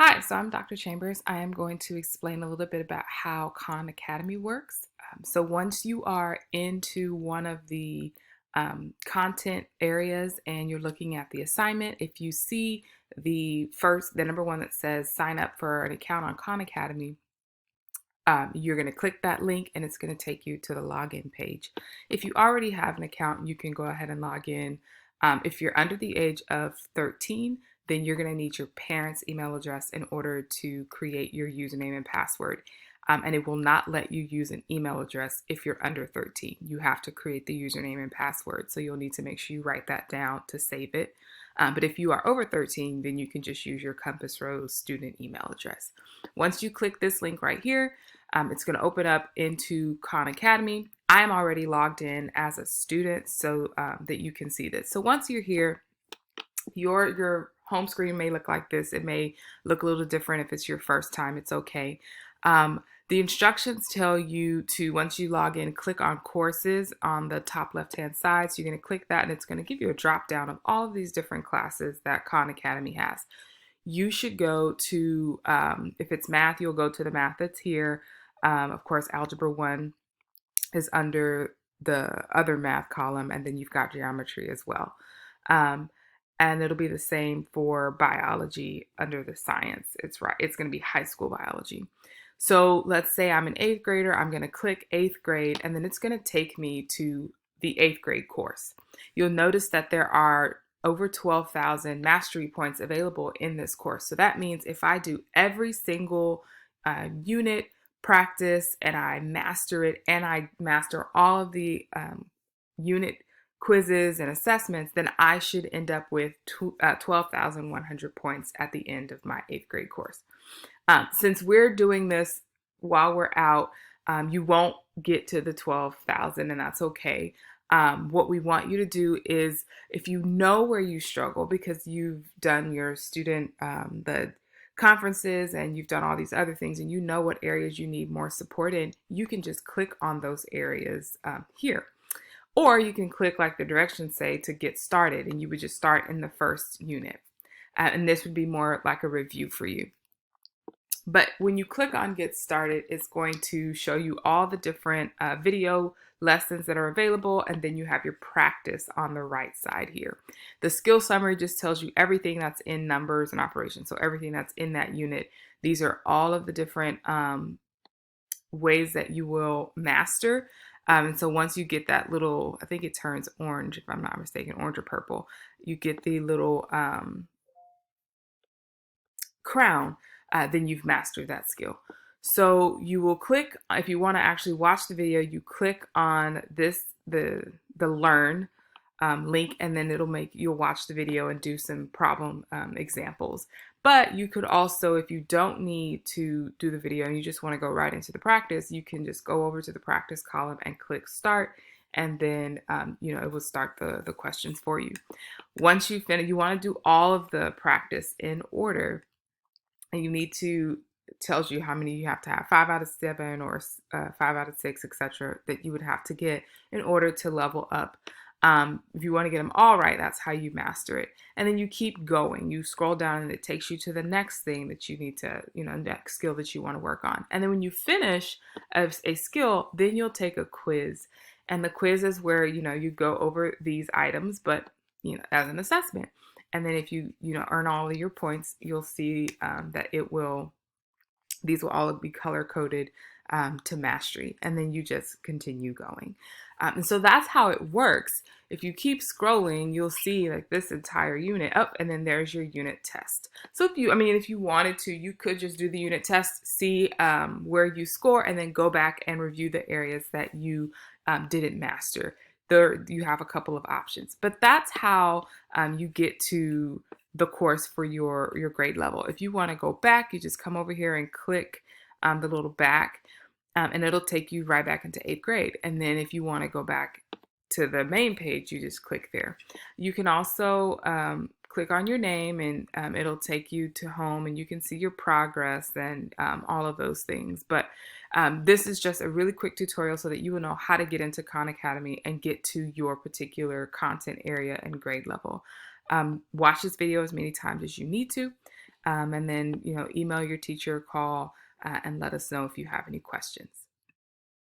Hi, so I'm Dr. Chambers. I am going to explain a little bit about how Khan Academy works. So once you are into one of the content areas and you're looking at the assignment, if you see the number one that says sign up for an account on Khan Academy, you're going to click that link and it's going to take you to the login page. If you already have an account, you can go ahead and log in. If you're under the age of 13, then you're going to need your parents' email address in order to create your username and password. And it will not let you use an email address if you're under 13. You have to create the username and password. So you'll need to make sure you write that down to save it. But if you are over 13, then you can just use your Compass Rose student email address. Once you click this link right here, it's going to open up into Khan Academy. I am already logged in as a student so that you can see this. So once you're here, your home screen may look like this. It may look a little different if it's your first time. It's okay. The instructions tell you to, once you log in, click on courses on the top left-hand side. So you're going to click that and it's going to give you a drop down of all of these different classes that Khan Academy has. You should go to, if it's math, you'll go to the math that's here. Of course, Algebra 1 is under the other math column, and then you've got geometry as well. And it'll be the same for biology under the science. It's going to be high school biology. So let's say I'm an 8th grader. I'm going to click 8th grade, and then it's going to take me to the 8th grade course. You'll notice that there are over 12,000 mastery points available in this course. So that means if I do every single unit practice and I master it and I master all of the unit quizzes and assessments, then I should end up with 12,100 points at the end of my 8th grade course. Since we're doing this while we're out, you won't get to the 12,000, and that's okay. What we want you to do is, if you know where you struggle because you've done your student, the conferences and you've done all these other things and you know what areas you need more support in, you can just click on those areas here. Or you can click like the directions say to get started, and you would just start in the first unit. And this would be more like a review for you. But when you click on get started, it's going to show you all the different video lessons that are available, and then you have your practice on the right side here. The skill summary just tells you everything that's in numbers and operations, so everything that's in that unit. These are all of the different ways that you will master. And so once you get that little, I think it turns orange if I'm not mistaken, orange or purple, you get the little crown, then you've mastered that skill. So you will click, if you want to actually watch the video, you click on this, the learn link, and then you'll watch the video and do some problem examples. But you could also, if you don't need to do the video and you just want to go right into the practice, you can just go over to the practice column and click start, and then it will start the questions for you. Once you finish, you want to do all of the practice in order, and you need to, it tells you how many you have to have, 5 out of 7 or 5 out of 6, etc., that you would have to get in order to level up. If you want to get them all right, that's how you master it. And then you keep going. You scroll down and it takes you to the next thing that you need to, next skill that you want to work on. And then when you finish a skill, then you'll take a quiz. And the quiz is where, you go over these items, but, as an assessment. And then if you earn all of your points, you'll see that these will all be color coded to mastery, and then you just continue going. And so that's how it works. If you keep scrolling, you'll see like this entire unit up, and then there's your unit test. So if you wanted to, you could just do the unit test, see where you score, and then go back and review the areas that you didn't master. There you have a couple of options, but that's how you get to the course for your grade level. If you want to go back, you just come over here and click the little back, and it'll take you right back into 8th grade. And then if you want to go back to the main page, you just click there. You can also click on your name, and it'll take you to home, and you can see your progress and all of those things. But this is just a really quick tutorial so that you will know how to get into Khan Academy and get to your particular content area and grade level. Watch this video as many times as you need to. and then email your teacher, call, and let us know if you have any questions.